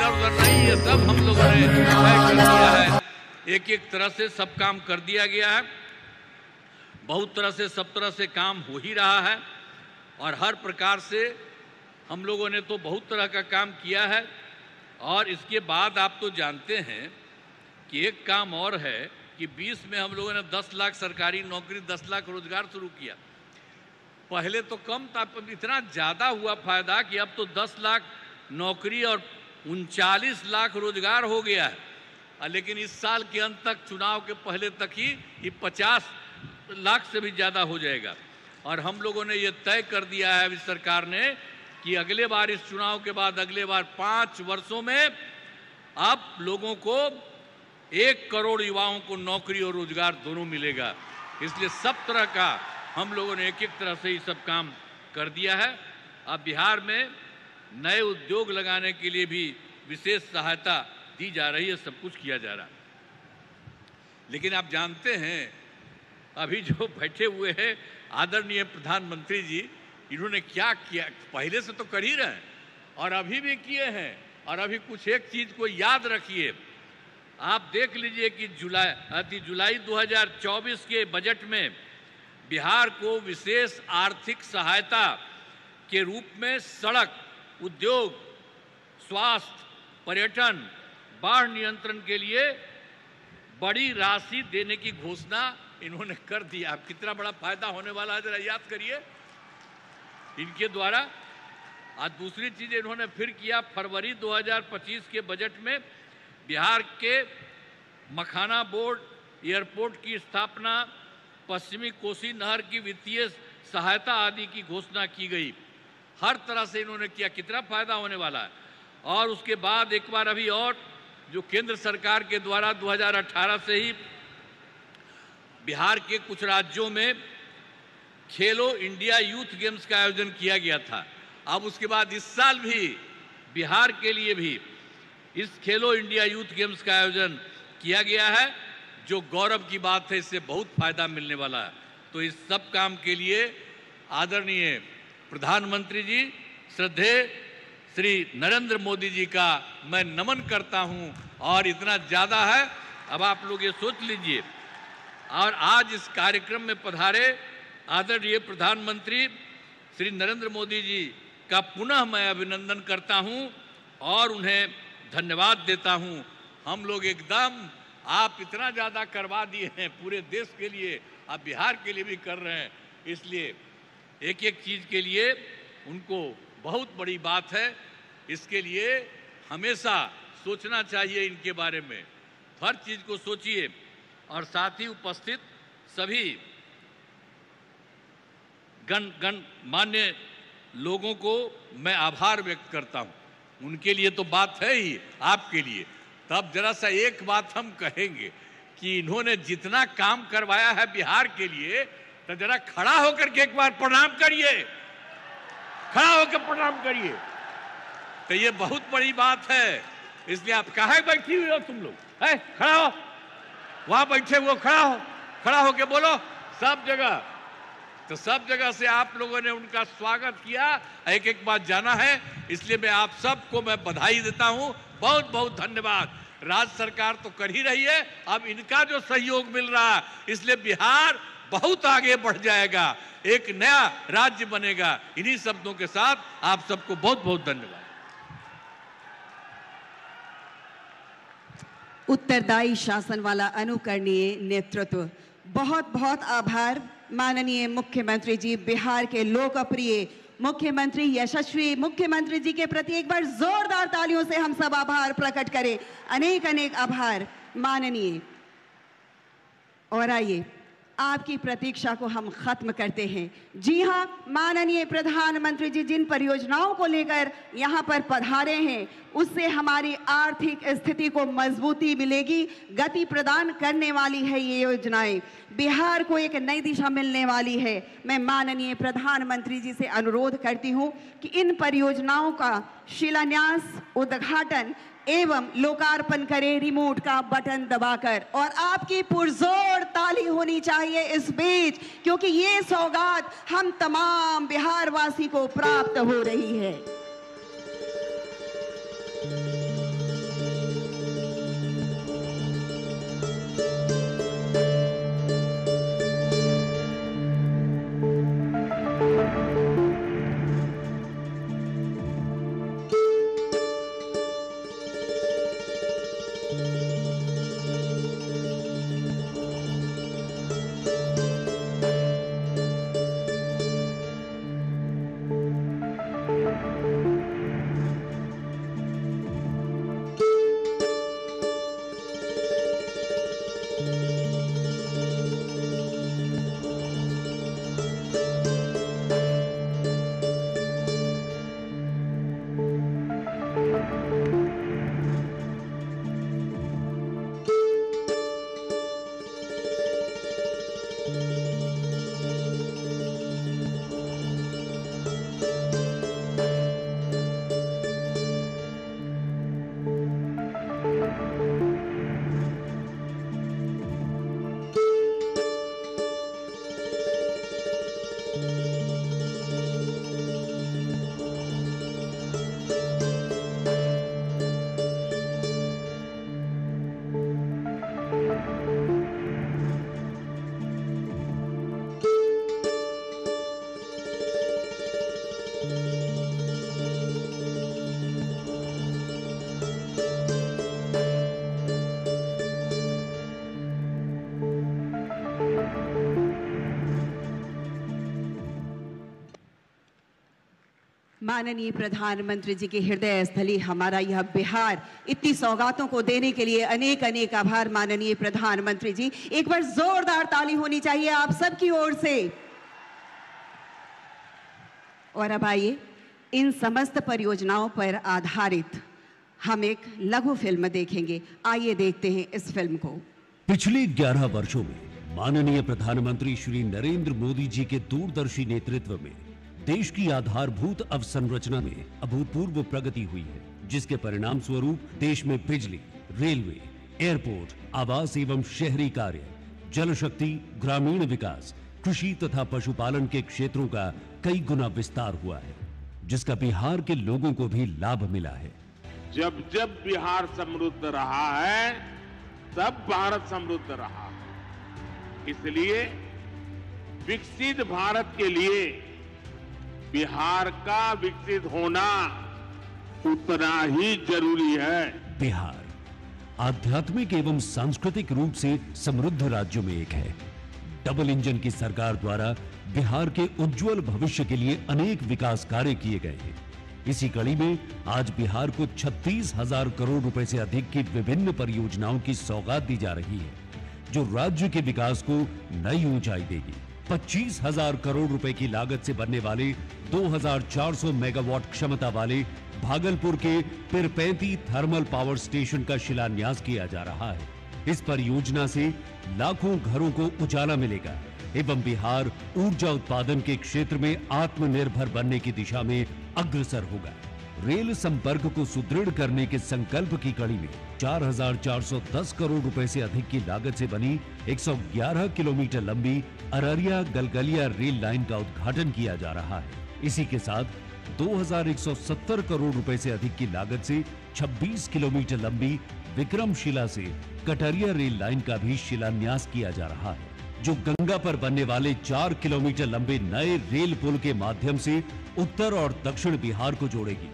इधर उधर नहीं, ये सब हम लोगों ने तय कर दिया है। एक एक तरह से सब काम कर दिया गया है। बहुत तरह से सब तरह से काम हो ही रहा है और हर प्रकार से हम लोगों ने तो बहुत तरह का काम किया है। और इसके बाद आप तो जानते हैं कि एक काम और है कि 20 में हम लोगों ने 10 लाख सरकारी नौकरी, 10 लाख रोजगार शुरू किया। पहले तो कम था, इतना ज़्यादा हुआ फायदा कि अब तो 10 लाख नौकरी और 39 लाख रोजगार हो गया है। लेकिन इस साल के अंत तक, चुनाव के पहले तक ही ये 50 लाख से भी ज़्यादा हो जाएगा। और हम लोगों ने ये तय कर दिया है इस सरकार ने कि अगले बार, इस चुनाव के बाद अगले बार 5 वर्षों में अब लोगों को 1 करोड़ युवाओं को नौकरी और रोजगार दोनों मिलेगा। इसलिए सब तरह का हम लोगों ने एक एक तरह से ये सब काम कर दिया है। अब बिहार में नए उद्योग लगाने के लिए भी विशेष सहायता दी जा रही है, सब कुछ किया जा रहा है। लेकिन आप जानते हैं अभी जो बैठे हुए हैं आदरणीय प्रधानमंत्री जी, इन्होंने क्या किया? पहले से तो कर ही रहे हैं और अभी भी किए हैं। और अभी कुछ एक चीज को याद रखिए, आप देख लीजिए कि जुलाई 2024 के बजट में बिहार को विशेष आर्थिक सहायता के रूप में सड़क, उद्योग, स्वास्थ्य, पर्यटन, बाढ़ नियंत्रण के लिए बड़ी राशि देने की घोषणा इन्होंने कर दी। आप कितना बड़ा फायदा होने वाला है जरा याद करिए इनके द्वारा। आज दूसरी चीज इन्होंने फिर किया, फरवरी 2025 के बजट में बिहार के मखाना बोर्ड, एयरपोर्ट की स्थापना, पश्चिमी कोसी नहर की वित्तीय सहायता आदि की घोषणा की गई। हर तरह से इन्होंने किया, कितना फायदा होने वाला है। और उसके बाद एक बार अभी और जो केंद्र सरकार के द्वारा 2018 से ही बिहार के कुछ राज्यों में खेलो इंडिया यूथ गेम्स का आयोजन किया गया था। अब उसके बाद इस साल भी बिहार के लिए भी इस खेलो इंडिया यूथ गेम्स का आयोजन किया गया है, जो गौरव की बात है। इससे बहुत फायदा मिलने वाला है। तो इस सब काम के लिए आदरणीय प्रधानमंत्री जी, श्रद्धेय श्री नरेंद्र मोदी जी का मैं नमन करता हूं। और इतना ज़्यादा है, अब आप लोग ये सोच लीजिए। और आज इस कार्यक्रम में पधारे आदरणीय प्रधानमंत्री श्री नरेंद्र मोदी जी का पुनः मैं अभिनंदन करता हूं और उन्हें धन्यवाद देता हूं। हम लोग एकदम, आप इतना ज़्यादा करवा दिए हैं पूरे देश के लिए, आप बिहार के लिए भी कर रहे हैं। इसलिए एक एक चीज़ के लिए उनको बहुत बड़ी बात है। इसके लिए हमेशा सोचना चाहिए इनके बारे में, हर चीज़ को सोचिए। और साथ ही उपस्थित सभी गणमान्य लोगों को मैं आभार व्यक्त करता हूं। उनके लिए तो बात है ही, आपके लिए। तब जरा सा एक बात हम कहेंगे कि इन्होंने जितना काम करवाया है बिहार के लिए, तो जरा खड़ा होकर के एक बार प्रणाम करिए, खड़ा होकर प्रणाम करिए। तो ये बहुत बड़ी बात है। इसलिए आप कहाँ बैठी हुई हो तुम लोग? है, खड़ा हो, वहां बैठे हुए खड़ा होके बोलो सब जगह। तो सब जगह से आप लोगों ने उनका स्वागत किया, एक एक बात जाना है। इसलिए मैं आप सबको मैं बधाई देता हूं, बहुत बहुत धन्यवाद। राज्य सरकार तो कर ही रही है, अब इनका जो सहयोग मिल रहा है, इसलिए बिहार बहुत आगे बढ़ जाएगा, एक नया राज्य बनेगा। इन्हीं शब्दों के साथ आप सबको बहुत बहुत धन्यवाद। उत्तरदायी शासन वाला अनुकरणीय नेतृत्व, बहुत बहुत आभार माननीय मुख्यमंत्री जी। बिहार के लोकप्रिय मुख्यमंत्री, यशस्वी मुख्यमंत्री जी के प्रति एक बार जोरदार तालियों से हम सब आभार प्रकट करें। अनेक अनेक आभार माननीय। और आइए आपकी प्रतीक्षा को हम खत्म करते हैं। जी हाँ, माननीय प्रधानमंत्री जी जिन परियोजनाओं को लेकर यहाँ पर पधारे हैं, उससे हमारी आर्थिक स्थिति को मजबूती मिलेगी, गति प्रदान करने वाली है ये योजनाएं, बिहार को एक नई दिशा मिलने वाली है। मैं माननीय प्रधानमंत्री जी से अनुरोध करती हूँ कि इन परियोजनाओं का शिलान्यास, उद्घाटन एवं लोकार्पण करें रिमोट का बटन दबाकर। और आपकी पुरजोर ताली होनी चाहिए इस बीच, क्योंकि ये सौगात हम तमाम बिहारवासी को प्राप्त हो रही है। माननीय प्रधानमंत्री जी की हृदय स्थली हमारा यह बिहार, इतनी सौगातों को देने के लिए अनेक अनेक आभार माननीय प्रधानमंत्री जी। एक बार जोरदार ताली होनी चाहिए आप सबकी ओर से। और अब आइए, इन समस्त परियोजनाओं पर आधारित हम एक लघु फिल्म देखेंगे। आइए देखते हैं इस फिल्म को। पिछले 11 वर्षों में माननीय प्रधानमंत्री श्री नरेंद्र मोदी जी के दूरदर्शी नेतृत्व में देश की आधारभूत अवसंरचना में अभूतपूर्व प्रगति हुई है, जिसके परिणाम स्वरूप देश में बिजली, रेलवे, एयरपोर्ट, आवास एवं शहरी कार्य, जल शक्ति, ग्रामीण विकास, कृषि तथा पशुपालन के क्षेत्रों का कई गुना विस्तार हुआ है, जिसका बिहार के लोगों को भी लाभ मिला है। जब जब बिहार समृद्ध रहा है, तब भारत समृद्ध रहा है। इसलिए विकसित भारत के लिए बिहार का विकसित होना उतना ही जरूरी है। बिहार आध्यात्मिक एवं सांस्कृतिक रूप से समृद्ध राज्यों में एक है। डबल इंजन की सरकार द्वारा बिहार के उज्जवल भविष्य के लिए अनेक विकास कार्य किए गए हैं। इसी कड़ी में आज बिहार को 36,000 करोड़ रुपए से अधिक की विभिन्न परियोजनाओं की सौगात दी जा रही है, जो राज्य के विकास को नई ऊंचाई देगी। 25,000 करोड़ रुपए की लागत से बनने वाले 2,400 मेगावाट क्षमता वाले भागलपुर के पिरपैंती थर्मल पावर स्टेशन का शिलान्यास किया जा रहा है। इस परियोजना से लाखों घरों को उजाला मिलेगा एवं बिहार ऊर्जा उत्पादन के क्षेत्र में आत्मनिर्भर बनने की दिशा में अग्रसर होगा। रेल संपर्क को सुदृढ़ करने के संकल्प की कड़ी में 4,410 करोड़ रुपए से अधिक की लागत से बनी 111 किलोमीटर लंबी अररिया गलगलिया रेल लाइन का उद्घाटन किया जा रहा है। इसी के साथ 2,170 करोड़ रुपए से अधिक की लागत से 26 किलोमीटर लंबी विक्रमशिला से कटरिया रेल लाइन का भी शिलान्यास किया जा रहा है, जो गंगा पर बनने वाले 4 किलोमीटर लंबे नए रेल पुल के माध्यम से उत्तर और दक्षिण बिहार को जोड़ेगी।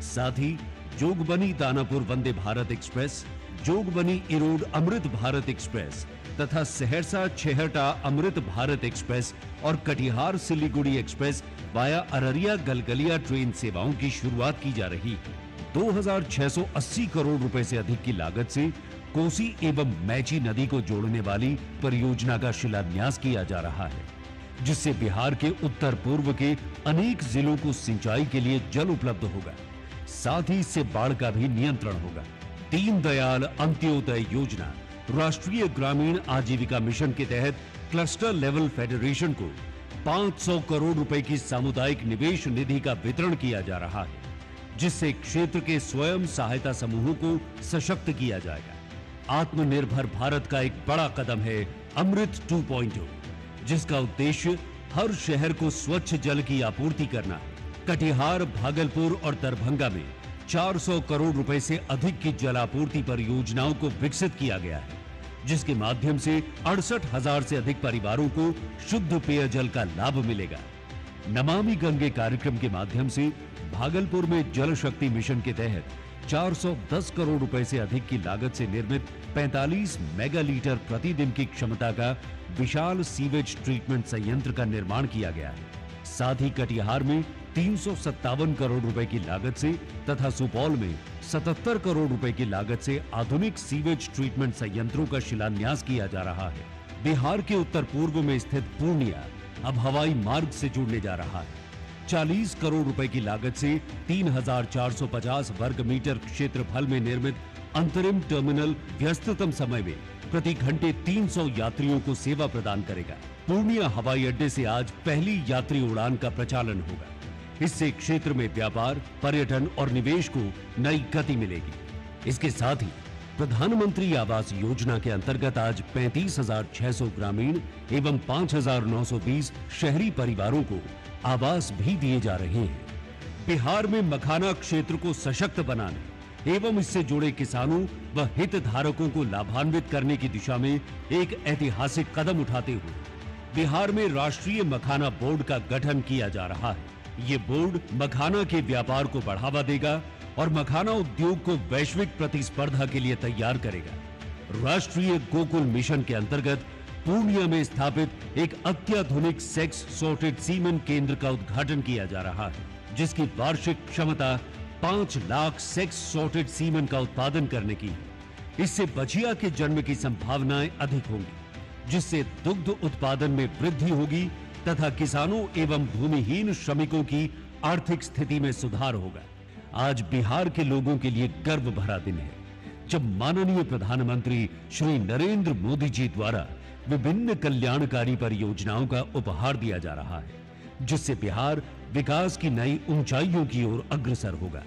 साथ ही जोगबनी दानापुर वंदे भारत एक्सप्रेस, जोगबनी इरोड अमृत भारत एक्सप्रेस तथा सहरसा छेहटा अमृत भारत एक्सप्रेस और Katihar Siliguri express via Araria Galgalia train सेवाओं की शुरुआत की जा रही है। 2,680 करोड़ रुपए से अधिक की लागत से कोसी एवं मैची नदी को जोड़ने वाली परियोजना का शिलान्यास किया जा रहा है, जिससे बिहार के उत्तर पूर्व के अनेक जिलों को सिंचाई के लिए जल उपलब्ध होगा। साथ ही इससे बाढ़ का भी नियंत्रण होगा। दीनदयाल अंत्योदय योजना राष्ट्रीय ग्रामीण आजीविका मिशन के तहत क्लस्टर लेवल फेडरेशन को 500 करोड़ रुपए की सामुदायिक निवेश निधि का वितरण किया जा रहा है, जिससे क्षेत्र के स्वयं सहायता समूहों को सशक्त किया जाएगा। आत्मनिर्भर भारत का एक बड़ा कदम है अमृत 2.0, जिसका उद्देश्य हर शहर को स्वच्छ जल की आपूर्ति करना है। कटिहार, भागलपुर और दरभंगा में 400 करोड़ रुपए से अधिक की जल आपूर्ति परियोजनाओं को विकसित किया गया है, जिसके माध्यम से 68,000 से अधिक परिवारों को शुद्ध पेयजल का लाभ मिलेगा। नमामि गंगे कार्यक्रम के माध्यम से भागलपुर में जल शक्ति मिशन के तहत 410 करोड़ रुपए से अधिक की लागत से निर्मित 45 मेगा लीटर प्रतिदिन की क्षमता का विशाल सीवेज ट्रीटमेंट संयंत्र का निर्माण किया गया है। साथ ही कटिहार में 357 करोड़ रुपए की लागत से तथा सुपौल में 77 करोड़ रुपए की लागत से आधुनिक सीवेज ट्रीटमेंट संयंत्रों का शिलान्यास किया जा रहा है। बिहार के उत्तर पूर्व में स्थित पूर्णिया अब हवाई मार्ग से जुड़ने जा रहा है। 40 करोड़ रुपए की लागत से 3,450 वर्ग मीटर क्षेत्रफल में निर्मित अंतरिम टर्मिनल व्यस्ततम समय में प्रति घंटे 300 यात्रियों को सेवा प्रदान करेगा। पूर्णिया हवाई अड्डे से आज पहली यात्री उड़ान का प्रचालन होगा। इससे क्षेत्र में व्यापार, पर्यटन और निवेश को नई गति मिलेगी। इसके साथ ही प्रधानमंत्री आवास योजना के अंतर्गत आज 35,600 ग्रामीण एवं 5,920 शहरी परिवारों को आवास भी दिए जा रहे हैं। बिहार में मखाना क्षेत्र को सशक्त बनाने एवं इससे जुड़े किसानों व हितधारकों को लाभान्वित करने की दिशा में एक ऐतिहासिक कदम उठाते हुए बिहार में राष्ट्रीय मखाना बोर्ड का गठन किया जा रहा है। ये बोर्ड मखाना के व्यापार को बढ़ावा देगा और मखाना उद्योग को वैश्विक प्रतिस्पर्धा के लिए तैयार करेगा। राष्ट्रीय गोकुल मिशन के अंतर्गत पूर्णिया में स्थापित एक अत्याधुनिक सेक्स सॉर्टेड सीमेंट केंद्र का उद्घाटन किया जा रहा है। जिसकी वार्षिक क्षमता 5 लाख सेक्स सॉर्टेड सीमन का उत्पादन करने की है। इससे बछिया के जन्म की संभावनाएं अधिक होंगी, जिससे दुग्ध उत्पादन में वृद्धि होगी तथा किसानों एवं भूमिहीन श्रमिकों की आर्थिक स्थिति में सुधार होगा। आज बिहार के लोगों के लिए गर्व भरा दिन है, जब माननीय प्रधानमंत्री श्री नरेंद्र मोदी जी द्वारा विभिन्न कल्याणकारी परियोजनाओं का उपहार दिया जा रहा है, जिससे बिहार विकास की नई ऊंचाइयों की ओर अग्रसर होगा।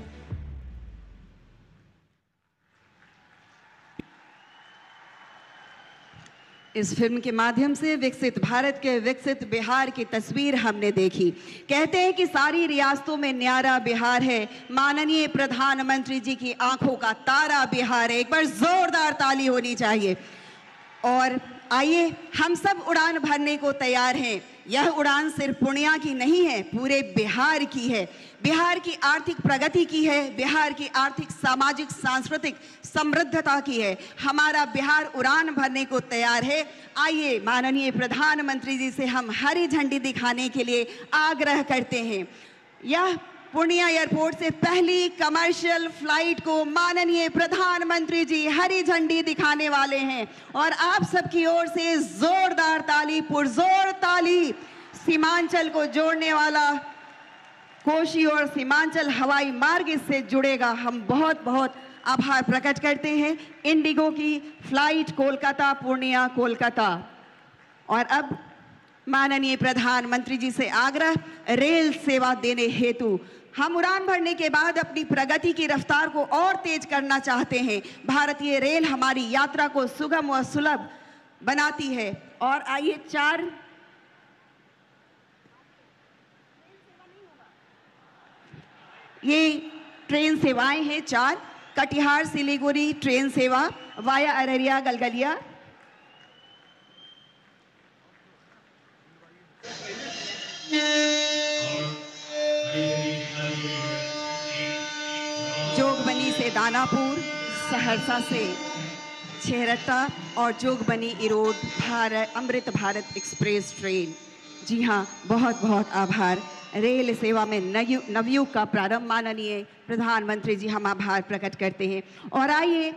इस फिल्म के माध्यम से विकसित भारत के विकसित बिहार की तस्वीर हमने देखी। कहते हैं कि सारी रियासतों में न्यारा बिहार है, माननीय प्रधानमंत्री जी की आंखों का तारा बिहार है। एक बार जोरदार ताली होनी चाहिए। और आइए, हम सब उड़ान भरने को तैयार हैं। यह उड़ान सिर्फ पूर्णिया की नहीं है, पूरे बिहार की है। बिहार की आर्थिक प्रगति की है, बिहार की आर्थिक सामाजिक सांस्कृतिक समृद्धता की है। हमारा बिहार उड़ान भरने को तैयार है। आइए, माननीय प्रधानमंत्री जी से हम हरी झंडी दिखाने के लिए आग्रह करते हैं। यह पूर्णिया एयरपोर्ट से पहली कमर्शियल फ्लाइट को माननीय प्रधानमंत्री जी हरी झंडी दिखाने वाले हैं और आप सबकी ओर से जोरदार ताली, पुरजोर ताली। सीमांचल को जोड़ने वाला कोशी और सीमांचल हवाई मार्ग इससे जुड़ेगा। हम बहुत बहुत आभार प्रकट करते हैं इंडिगो की फ्लाइट कोलकाता पूर्णिया कोलकाता। और अब माननीय प्रधानमंत्री जी से आग्रह, रेल सेवा देने हेतु हम उड़ान भरने के बाद अपनी प्रगति की रफ्तार को और तेज करना चाहते हैं। भारतीय रेल हमारी यात्रा को सुगम और सुलभ बनाती है। और आइए, 4 ये ट्रेन सेवाएं हैं। 4 कटिहार सिलीगुड़ी ट्रेन सेवा वाया अररिया गलगलिया, जोगबनी से दानापुर, सहरसा से छेहरत्ता और जोगबनी इरोड अमृत भारत एक्सप्रेस ट्रेन। जी हाँ, बहुत बहुत आभार। रेल सेवा में नवयुग का प्रारंभ, माननीय प्रधानमंत्री जी हम आभार प्रकट करते हैं। और आइए,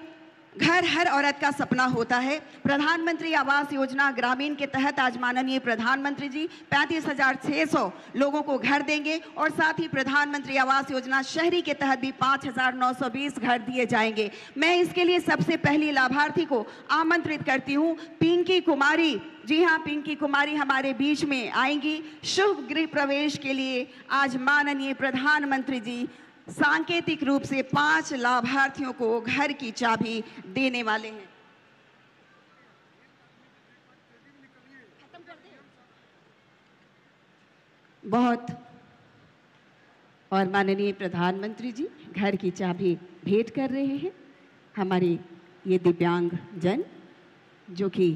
घर हर औरत का सपना होता है। प्रधानमंत्री आवास योजना ग्रामीण के तहत आज माननीय प्रधानमंत्री जी 35,600 लोगों को घर देंगे और साथ ही प्रधानमंत्री आवास योजना शहरी के तहत भी 5,920 घर दिए जाएंगे। मैं इसके लिए सबसे पहली लाभार्थी को आमंत्रित करती हूँ, पिंकी कुमारी। जी हाँ, पिंकी कुमारी हमारे बीच में आएंगी। शुभ गृह प्रवेश के लिए आज माननीय प्रधानमंत्री जी सांकेतिक रूप से 5 लाभार्थियों को घर की चाबी देने वाले हैं। बहुत और माननीय प्रधानमंत्री जी घर की चाबी भेंट कर रहे हैं हमारे ये दिव्यांग जन, जो कि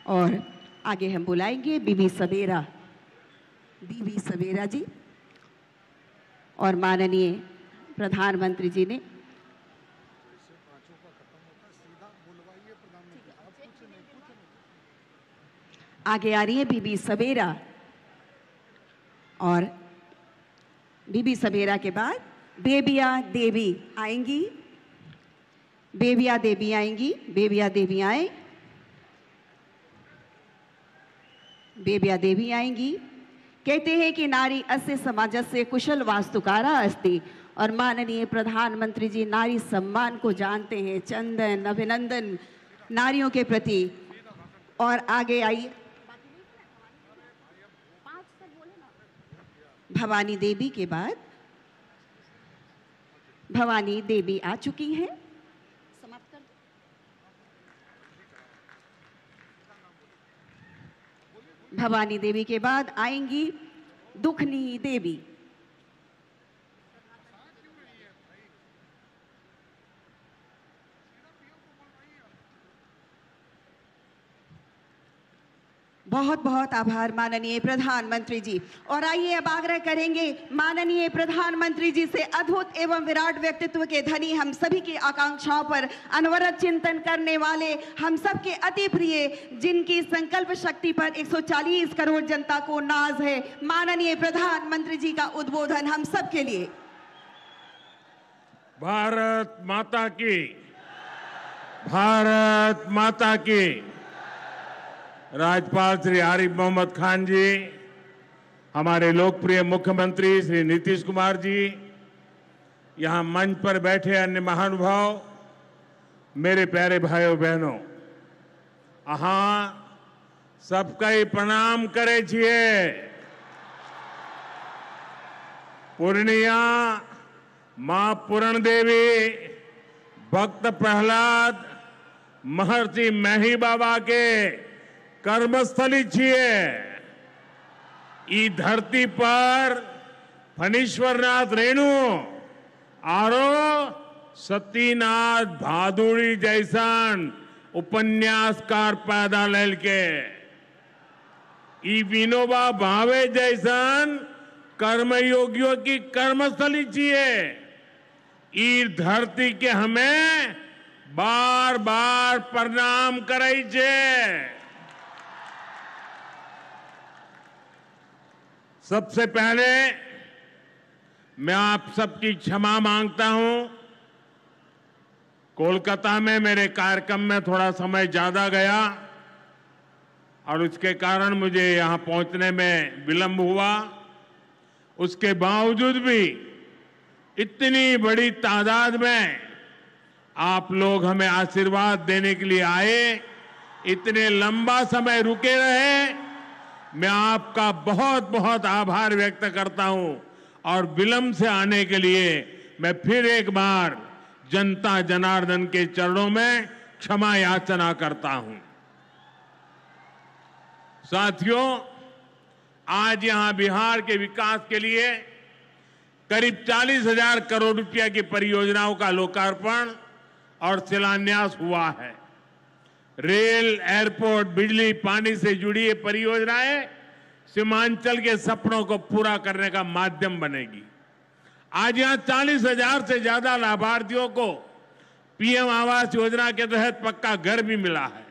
और आगे हम बुलाएंगे बीबी सवेरा जी। और माननीय प्रधानमंत्री जी ने आगे आ रही है बीबी सवेरा। और बीबी सवेरा के बाद बेबिया देवी आएंगी। बेबिया देवी आएंगी। बेबिया देवी आए। बेबिया देवी आएंगी। कहते हैं कि नारी अस्य समाजस्य कुशल वास्तुकारा अस्ति। और माननीय प्रधानमंत्री जी नारी सम्मान को जानते हैं। चंदन अभिनंदन नारियों के प्रति। और आगे आइए, भवानी देवी के बाद भवानी देवी आ चुकी हैं। समाप्त कर दो। भवानी देवी के बाद आएंगी दुखनी देवी। बहुत बहुत आभार माननीय प्रधानमंत्री जी। और आइए अब आग्रह करेंगे माननीय प्रधानमंत्री जी से अद्भुत एवं विराट व्यक्तित्व के धनी, हम सभी की आकांक्षाओं पर अनवरत चिंतन करने वाले, हम सबके अति प्रिय, जिनकी संकल्प शक्ति पर 140 करोड़ जनता को नाज है, माननीय प्रधानमंत्री जी का उद्बोधन हम सबके लिए। भारत माता की, भारत माता की। राज्यपाल श्री आरिफ मोहम्मद खान जी, हमारे लोकप्रिय मुख्यमंत्री श्री नीतीश कुमार जी, यहां मंच पर बैठे अन्य महानुभाव, मेरे प्यारे भाइयों बहनों, अहाँ सबका ही प्रणाम करे छिए। पूर्णिया मां पूरण देवी, भक्त प्रहलाद, महर्षि मेही बाबा के कर्मस्थली छिए। ई धरती पर फणीश्वरनाथ रेणु आरो सतीनाथ भादुड़ी जैसन उपन्यासकार पैदा लेल के, ई विनोबा भावे जैसन कर्मयोगियों की कर्मस्थली छिए। ई धरती के हमें बार बार प्रणाम करे छे। सबसे पहले मैं आप सबकी क्षमा मांगता हूं। कोलकाता में मेरे कार्यक्रम में थोड़ा समय ज्यादा गया और उसके कारण मुझे यहां पहुंचने में विलंब हुआ। उसके बावजूद भी इतनी बड़ी तादाद में आप लोग हमें आशीर्वाद देने के लिए आए, इतने लंबा समय रुके रहे, मैं आपका बहुत बहुत आभार व्यक्त करता हूं। और विलंब से आने के लिए मैं फिर एक बार जनता जनार्दन के चरणों में क्षमा याचना करता हूं। साथियों, आज यहां बिहार के विकास के लिए करीब 40,000 करोड़ रुपया की परियोजनाओं का लोकार्पण और शिलान्यास हुआ है। रेल, एयरपोर्ट, बिजली, पानी से जुड़ी ये परियोजनाएं सीमांचल के सपनों को पूरा करने का माध्यम बनेगी। आज यहां 40,000 से ज्यादा लाभार्थियों को पीएम आवास योजना के तहत पक्का घर भी मिला है।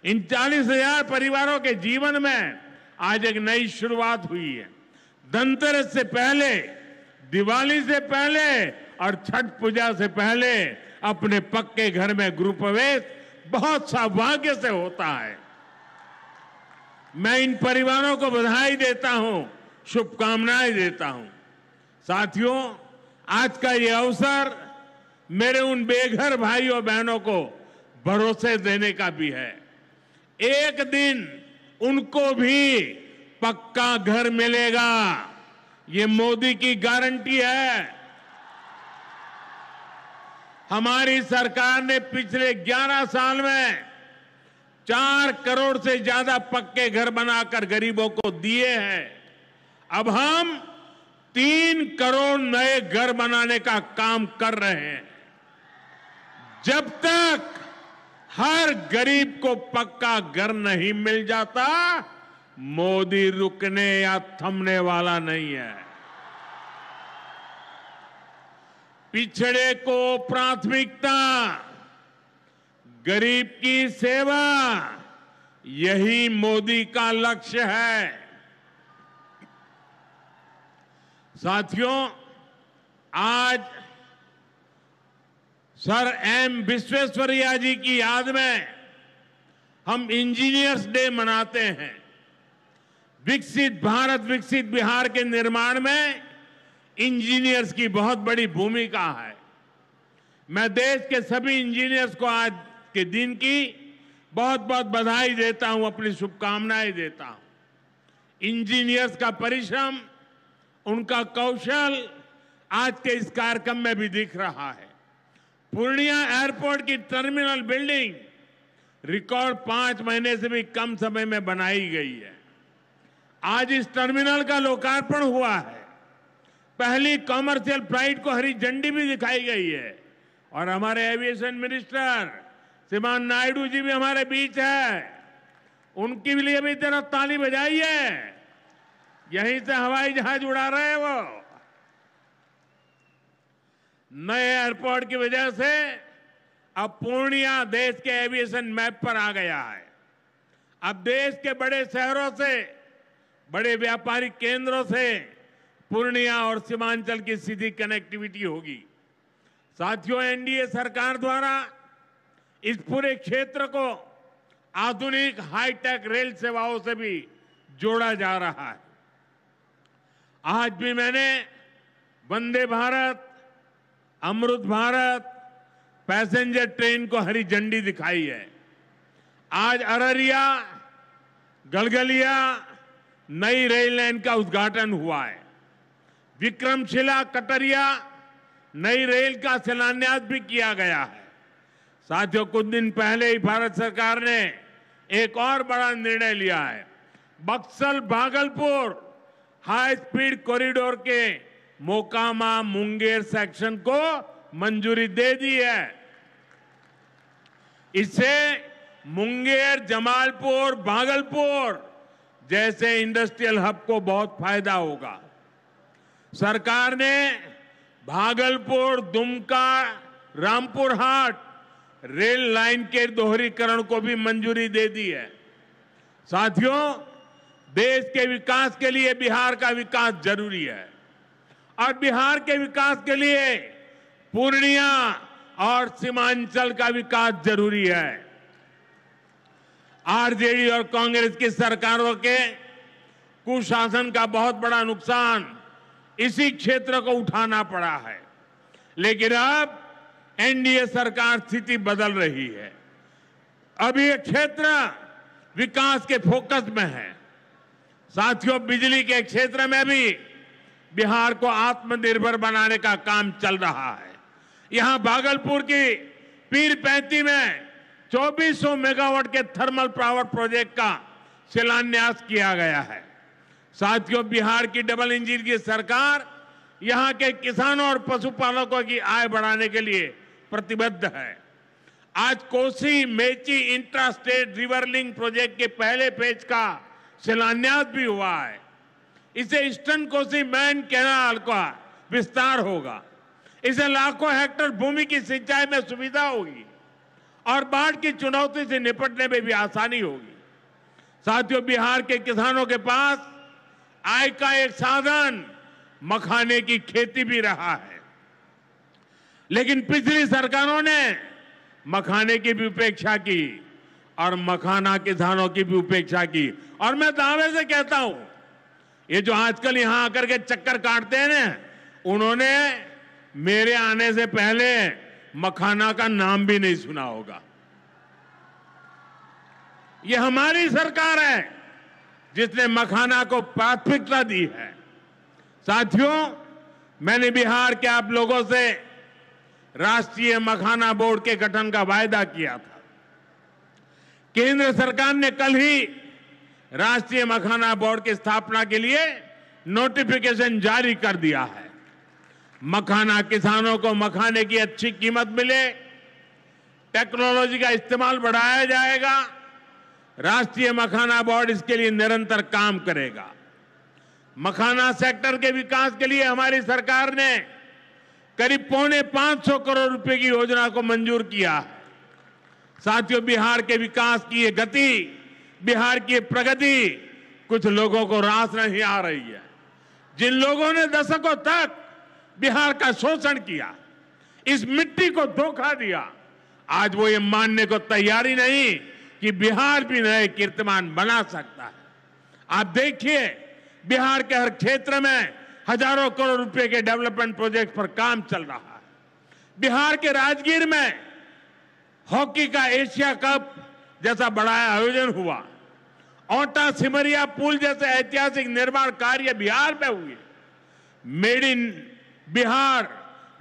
इन 40,000 परिवारों के जीवन में आज एक नई शुरुआत हुई है। धनतेरस से पहले, दिवाली से पहले और छठ पूजा से पहले अपने पक्के घर में गृह प्रवेश बहुत सौभाग्य से होता है। मैं इन परिवारों को बधाई देता हूं, शुभकामनाएं देता हूं। साथियों, आज का ये अवसर मेरे उन बेघर भाइयों बहनों को भरोसे देने का भी है। एक दिन उनको भी पक्का घर मिलेगा, ये मोदी की गारंटी है। हमारी सरकार ने पिछले 11 साल में 4 करोड़ से ज्यादा पक्के घर बनाकर गरीबों को दिए हैं। अब हम 3 करोड़ नए घर बनाने का काम कर रहे हैं। जब तक हर गरीब को पक्का घर नहीं मिल जाता, मोदी रुकने या थमने वाला नहीं है। पिछड़े को प्राथमिकता, गरीब की सेवा, यही मोदी का लक्ष्य है। साथियों, आज सर एम विश्वेश्वरैया जी की याद में हम इंजीनियर्स डे मनाते हैं। विकसित भारत, विकसित बिहार के निर्माण में इंजीनियर्स की बहुत बड़ी भूमिका है। मैं देश के सभी इंजीनियर्स को आज के दिन की बहुत बहुत बधाई देता हूं, अपनी शुभकामनाएं देता हूं। इंजीनियर्स का परिश्रम, उनका कौशल आज के इस कार्यक्रम में भी दिख रहा है। पूर्णिया एयरपोर्ट की टर्मिनल बिल्डिंग रिकॉर्ड 5 महीने से भी कम समय में बनाई गई है। आज इस टर्मिनल का लोकार्पण हुआ है। पहली कॉमर्शियल फ्लाइट को हरी झंडी भी दिखाई गई है और हमारे एविएशन मिनिस्टर श्रीमान नायडू जी भी हमारे बीच है। उनके लिए भी जरा ताली बजाइए। यहीं से हवाई जहाज उड़ा रहे हैं वो। नए एयरपोर्ट की वजह से अब पूर्णिया देश के एविएशन मैप पर आ गया है। अब देश के बड़े शहरों से, बड़े व्यापारिक केंद्रों से पूर्णिया और सीमांचल की सीधी कनेक्टिविटी होगी। साथियों, एनडीए सरकार द्वारा इस पूरे क्षेत्र को आधुनिक हाईटेक रेल सेवाओं से भी जोड़ा जा रहा है। आज भी मैंने वंदे भारत, अमृत भारत पैसेंजर ट्रेन को हरी झंडी दिखाई है। आज अररिया गलगलिया नई रेल लाइन का उद्घाटन हुआ है। विक्रमशिला कटरिया नई रेल का शिलान्यास भी किया गया है। साथियों, कुछ दिन पहले ही भारत सरकार ने एक और बड़ा निर्णय लिया है। Buxar Bhagalpur high speed corridor के मोकामा मुंगेर सेक्शन को मंजूरी दे दी है। इससे मुंगेर, जमालपुर, भागलपुर जैसे इंडस्ट्रियल हब को बहुत फायदा होगा। सरकार ने भागलपुर, दुमका, रामपुर हाट रेल लाइन के दोहरीकरण को भी मंजूरी दे दी है। साथियों, देश के विकास के लिए बिहार का विकास जरूरी है और बिहार के विकास के लिए पूर्णिया और सीमांचल का विकास जरूरी है। आरजेडी और कांग्रेस की सरकारों के कुशासन का बहुत बड़ा नुकसान इसी क्षेत्र को उठाना पड़ा है, लेकिन अब एनडीए सरकार स्थिति बदल रही है। अब ये क्षेत्र विकास के फोकस में है। साथियों, बिजली के क्षेत्र में भी बिहार को आत्मनिर्भर बनाने का काम चल रहा है। यहां भागलपुर की पीरपैंती में 2400 मेगावाट के थर्मल पावर प्रोजेक्ट का शिलान्यास किया गया है। साथियों, बिहार की डबल इंजन की सरकार यहां के किसानों और पशुपालकों की आय बढ़ाने के लिए प्रतिबद्ध है। आज Kosi Mechi intra state river link project के पहले फेज का शिलान्यास भी हुआ है। इसे ईस्टर्न कोसी मेन कैनाल का विस्तार होगा। इसे लाखों हेक्टेयर भूमि की सिंचाई में सुविधा होगी और बाढ़ की चुनौती से निपटने में भी आसानी होगी। साथियों, बिहार के किसानों के पास आय का एक साधन मखाने की खेती भी रहा है, लेकिन पिछली सरकारों ने मखाने की भी उपेक्षा की और मखाना किसानों की भी उपेक्षा की। और मैं दावे से कहता हूं, ये जो आजकल यहां आकर के चक्कर काटते हैं ना, उन्होंने मेरे आने से पहले मखाना का नाम भी नहीं सुना होगा। ये हमारी सरकार है जिसने मखाना को प्राथमिकता दी है। साथियों, मैंने बिहार के आप लोगों से राष्ट्रीय मखाना बोर्ड के गठन का वायदा किया था। केंद्र सरकार ने कल ही राष्ट्रीय मखाना बोर्ड की स्थापना के लिए नोटिफिकेशन जारी कर दिया है। मखाना किसानों को मखाने की अच्छी कीमत मिले, टेक्नोलॉजी का इस्तेमाल बढ़ाया जाएगा। राष्ट्रीय मखाना बोर्ड इसके लिए निरंतर काम करेगा। मखाना सेक्टर के विकास के लिए हमारी सरकार ने करीब 550 करोड़ रुपए की योजना को मंजूर किया है। साथियों, बिहार के विकास की ये गति, बिहार की प्रगति कुछ लोगों को रास नहीं आ रही है। जिन लोगों ने दशकों तक बिहार का शोषण किया, इस मिट्टी को धोखा दिया, आज वो ये मानने को तैयारी नहीं कि बिहार भी नए कीर्तिमान बना सकता है। आप देखिए, बिहार के हर क्षेत्र में हजारों करोड़ रुपए के डेवलपमेंट प्रोजेक्ट पर काम चल रहा है। बिहार के राजगीर में हॉकी का एशिया कप जैसा बड़ा आयोजन हुआ। ओटा सिमरिया पुल जैसे ऐतिहासिक निर्माण कार्य बिहार में हुए। Made in Bihar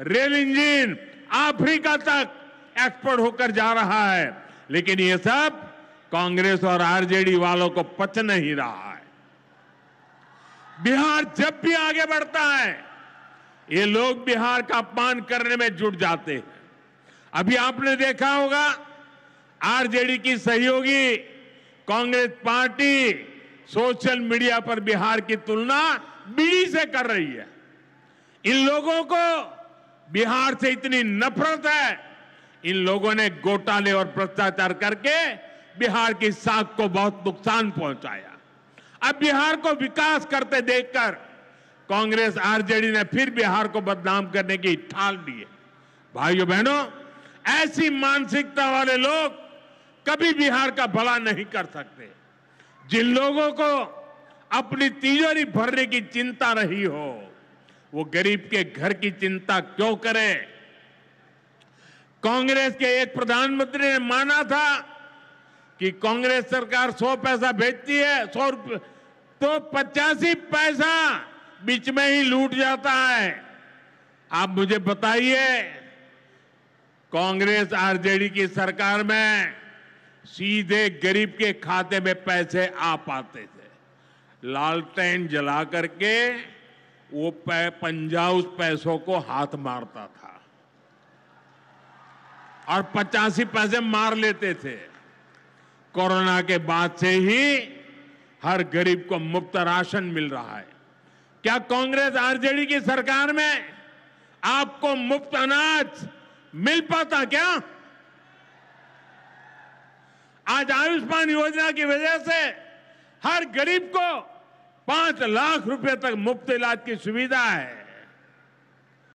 rail engine Africa तक एक्सपोर्ट होकर जा रहा है, लेकिन ये सब कांग्रेस और आरजेडी वालों को पच नहीं रहा है। बिहार जब भी आगे बढ़ता है, ये लोग बिहार का अपमान करने में जुट जाते हैं। अभी आपने देखा होगा, आरजेडी की सहयोगी कांग्रेस पार्टी सोशल मीडिया पर बिहार की तुलना बीड़ी से कर रही है। इन लोगों को बिहार से इतनी नफरत है, इन लोगों ने घोटाले और भ्रष्टाचार करके बिहार की साख को बहुत नुकसान पहुंचाया। अब बिहार को विकास करते देखकर कांग्रेस आरजेडी ने फिर बिहार को बदनाम करने की ठान ली है। भाइयों बहनों, ऐसी मानसिकता वाले लोग कभी बिहार का भला नहीं कर सकते। जिन लोगों को अपनी तिजोरी भरने की चिंता रही हो, वो गरीब के घर की चिंता क्यों करे? कांग्रेस के एक प्रधानमंत्री ने माना था कि कांग्रेस सरकार 100 पैसा भेजती है, 100 रुपये, तो 85 पैसा बीच में ही लूट जाता है। आप मुझे बताइए, कांग्रेस आरजेडी की सरकार में सीधे गरीब के खाते में पैसे आ पाते थे। लालटेन जला करके वो पंजा उस पैसों को हाथ मारता था और 85 पैसे मार लेते थे। कोरोना के बाद से ही हर गरीब को मुफ्त राशन मिल रहा है। क्या कांग्रेस आरजेडी की सरकार में आपको मुफ्त अनाज मिल पाता क्या? आज आयुष्मान योजना की वजह से हर गरीब को 5 लाख रुपए तक मुफ्त इलाज की सुविधा है।